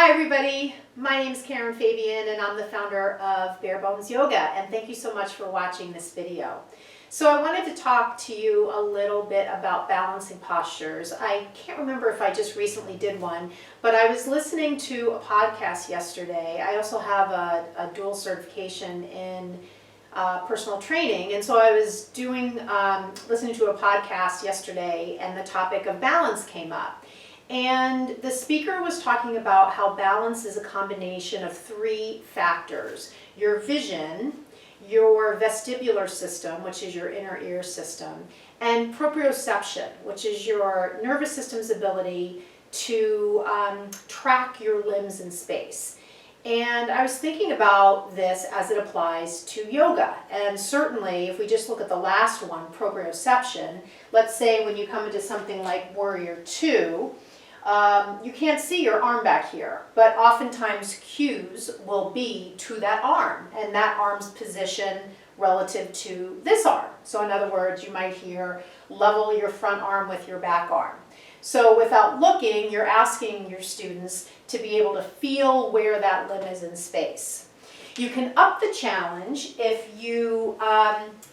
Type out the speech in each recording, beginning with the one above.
Hi everybody, my name is Karen Fabian and I'm the founder of Bare Bones Yoga, and thank you so much for watching this video. So I wanted to talk to you a little bit about balancing postures. I can't remember if I just recently did one, but I was listening to a podcast yesterday. I also have a dual certification in personal training, and so I was listening to a podcast yesterday and the topic of balance came up. And the speaker was talking about how balance is a combination of three factors: your vision, your vestibular system, which is your inner ear system, and proprioception, which is your nervous system's ability to track your limbs in space. And I was thinking about this as it applies to yoga. And certainly, if we just look at the last one, proprioception, let's say when you come into something like Warrior 2, you can't see your arm back here, but oftentimes cues will be to that arm and that arm's position relative to this arm. So in other words, you might hear level your front arm with your back arm. So without looking, you're asking your students to be able to feel where that limb is in space. You can up the challenge if you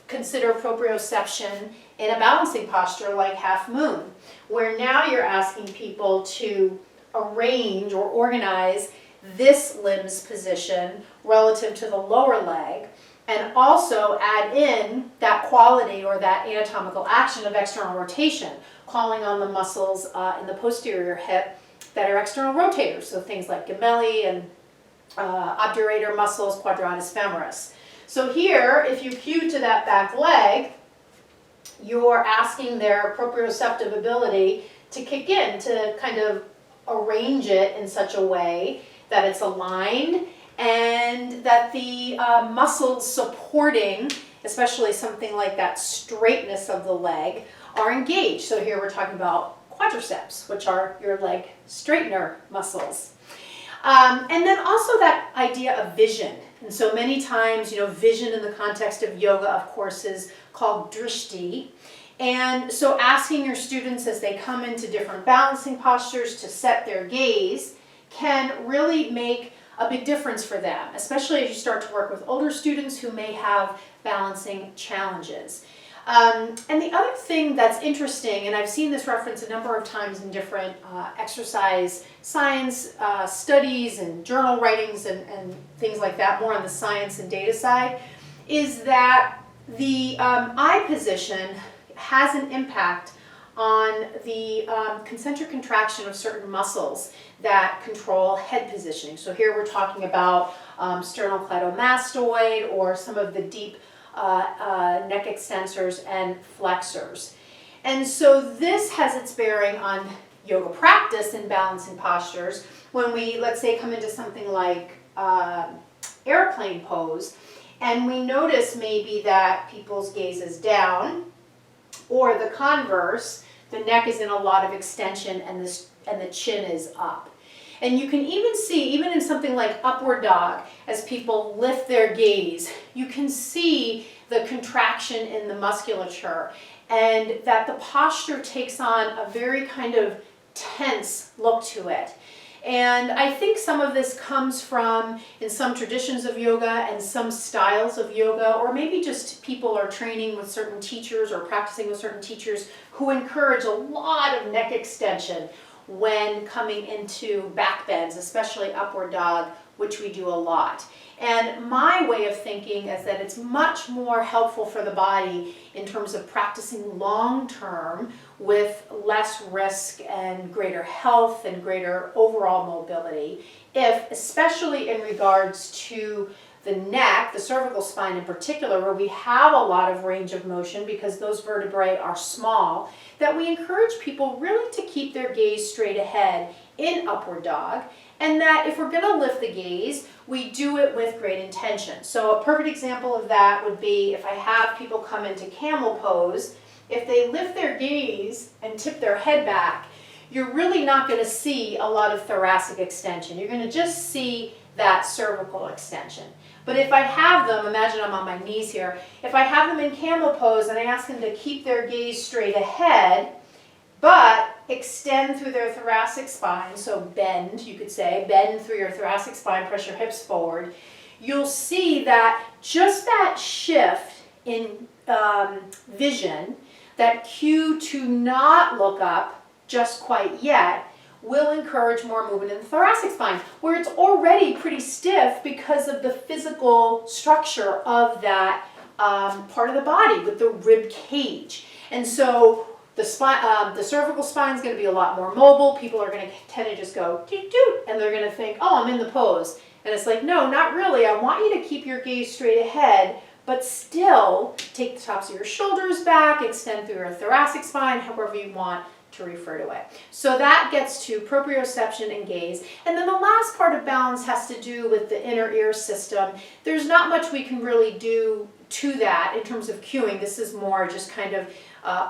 consider proprioception in a balancing posture like half moon, where now you're asking people to arrange or organize this limb's position relative to the lower leg, and also add in that quality or that anatomical action of external rotation, calling on the muscles in the posterior hip that are external rotators, so things like gemelli and obturator muscles, quadratus femoris. So here, if you cue to that back leg, you're asking their proprioceptive ability to kick in, to kind of arrange it in such a way that it's aligned and that the muscles supporting, especially something like that straightness of the leg, are engaged. So here we're talking about quadriceps, which are your leg straightener muscles. And then also that idea of vision. And so many times, vision in the context of yoga, of course, is called drishti. And so asking your students as they come into different balancing postures to set their gaze can really make a big difference for them, especially as you start to work with older students who may have balancing challenges. And the other thing that's interesting, and I've seen this reference a number of times in different exercise science studies and journal writings and things like that, more on the science and data side, is that the eye position has an impact on the concentric contraction of certain muscles that control head positioning. So here we're talking about sternocleidomastoid or some of the deep neck extensors and flexors. And so this has its bearing on yoga practice and balancing postures when we, let's say, come into something like airplane pose, and we notice maybe that people's gaze is down, or the converse, the neck is in a lot of extension and the chin is up. And you can even see, even in something like upward dog, as people lift their gaze, you can see the contraction in the musculature, and that the posture takes on a very kind of tense look to it. And I think some of this comes from, in some traditions of yoga and some styles of yoga, or maybe just people are training with certain teachers or practicing with certain teachers who encourage a lot of neck extension when coming into back bends, especially upward dog, which we do a lot. And my way of thinking is that it's much more helpful for the body in terms of practicing long term with less risk and greater health and greater overall mobility, if, especially in regards to the neck, the cervical spine in particular, where we have a lot of range of motion because those vertebrae are small, that we encourage people really to keep their gaze straight ahead in upward dog, and that if we're going to lift the gaze, we do it with great intention. So a perfect example of that would be if I have people come into camel pose, if they lift their gaze and tip their head back, you're really not going to see a lot of thoracic extension. You're going to just see that cervical extension. But if I have them, imagine I'm on my knees here, if I have them in camel pose and I ask them to keep their gaze straight ahead, but extend through their thoracic spine, so bend, you could say, bend through your thoracic spine, press your hips forward, you'll see that just that shift in vision, that cue to not look up just quite yet, will encourage more movement in the thoracic spine, where it's already pretty stiff because of the physical structure of that part of the body with the rib cage. And so the spine, the cervical spine is going to be a lot more mobile. People are going to tend to just go doot doot, and they're going to think, oh, I'm in the pose. And it's like, no, not really. I want you to keep your gaze straight ahead, but still take the tops of your shoulders back, extend through your thoracic spine, however you want to refer to it. So that gets to proprioception and gaze. And then the last part of balance has to do with the inner ear system. There's not much we can really do to that in terms of cueing. This is more just kind of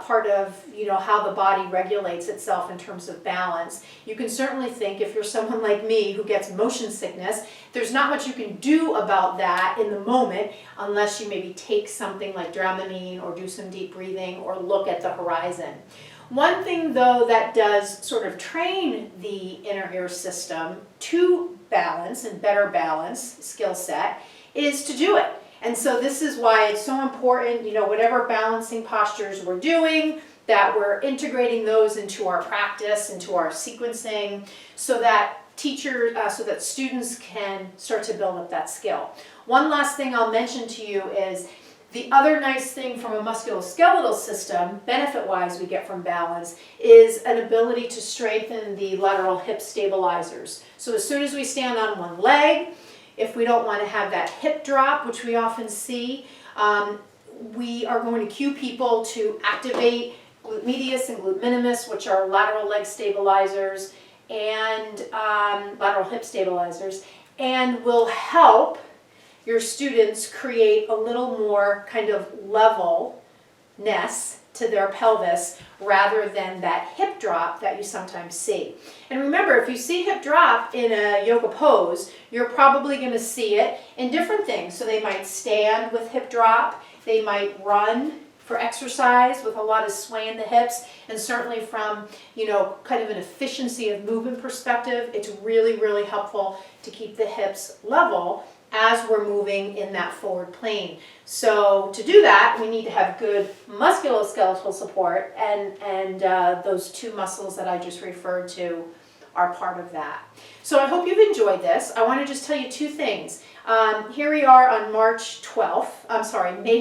part of, you know, how the body regulates itself in terms of balance. You can certainly think, if you're someone like me who gets motion sickness, there's not much you can do about that in the moment unless you maybe take something like Dramamine or do some deep breathing or look at the horizon. One thing, though, that does sort of train the inner ear system to balance and better balance skill set is to do it. And so this is why it's so important, you know, whatever balancing postures we're doing, that we're integrating those into our practice, into our sequencing, so that so that students can start to build up that skill. One last thing I'll mention to you is the other nice thing from a musculoskeletal system, benefit-wise we get from balance, is an ability to strengthen the lateral hip stabilizers. So as soon as we stand on one leg, if we don't want to have that hip drop, which we often see, we are going to cue people to activate glute medius and glute minimus, which are lateral leg stabilizers and lateral hip stabilizers, and will help your students create a little more kind of levelness to their pelvis rather than that hip drop that you sometimes see. And remember, if you see hip drop in a yoga pose, you're probably going to see it in different things. So they might stand with hip drop, they might run for exercise with a lot of sway in the hips, and certainly from, you know, kind of an efficiency of movement perspective, it's really, really helpful to keep the hips level as we're moving in that forward plane. So to do that, we need to have good musculoskeletal support, and those two muscles that I just referred to are part of that. So I hope you've enjoyed this. I want to just tell you two things. Here we are on May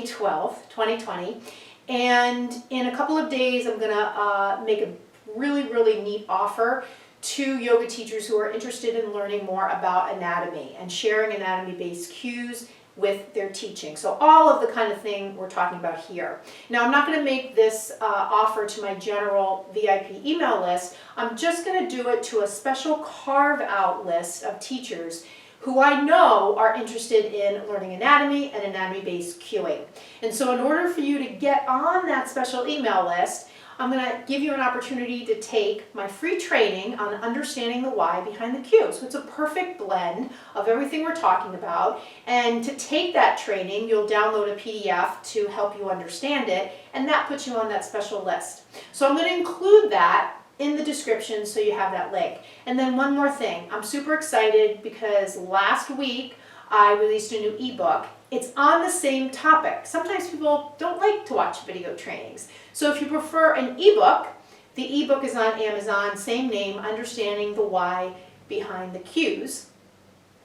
12th, 2020, and in a couple of days I'm going to make a really, really neat offer to yoga teachers who are interested in learning more about anatomy and sharing anatomy-based cues with their teaching. So all of the kind of thing we're talking about here. Now, I'm not going to make this offer to my general VIP email list. I'm just going to do it to a special carve-out list of teachers who I know are interested in learning anatomy and anatomy-based cueing. And so in order for you to get on that special email list, I'm going to give you an opportunity to take my free training on understanding the why behind the cue. So it's a perfect blend of everything we're talking about. And to take that training, you'll download a PDF to help you understand it, and that puts you on that special list. So I'm going to include that in the description so you have that link. And then one more thing. I'm super excited because last week I released a new ebook. It's on the same topic. Sometimes people don't like to watch video trainings. So if you prefer an ebook, the ebook is on Amazon, same name, Understanding the Why Behind the Cues.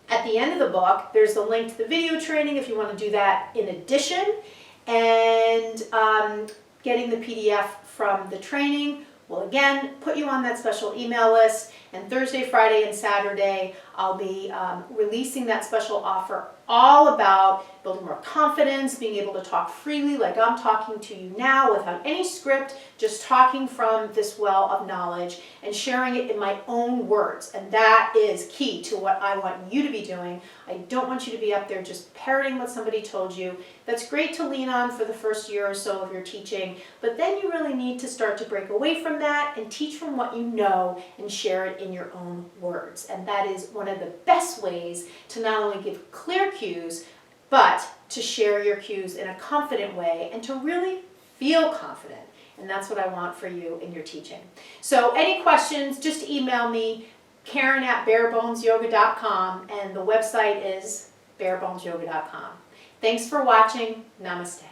At the end of the book, there's the link to the video training if you want to do that in addition. And getting the PDF from the training will again put you on that special email list. And Thursday, Friday, and Saturday, I'll be releasing that special offer all about building more confidence, being able to talk freely like I'm talking to you now without any script, just talking from this well of knowledge and sharing it in my own words. And that is key to what I want you to be doing. I don't want you to be up there just parroting what somebody told you. That's great to lean on for the first year or so of your teaching, but then you really need to start to break away from that and teach from what you know and share it in your own words. And that is one of the best ways to not only give clear cues, but to share your cues in a confident way and to really feel confident And that's what I want for you in your teaching. So any questions, just email me, Karen@barebonesyoga.com, and the website is barebonesyoga.com. Thanks for watching. Namaste.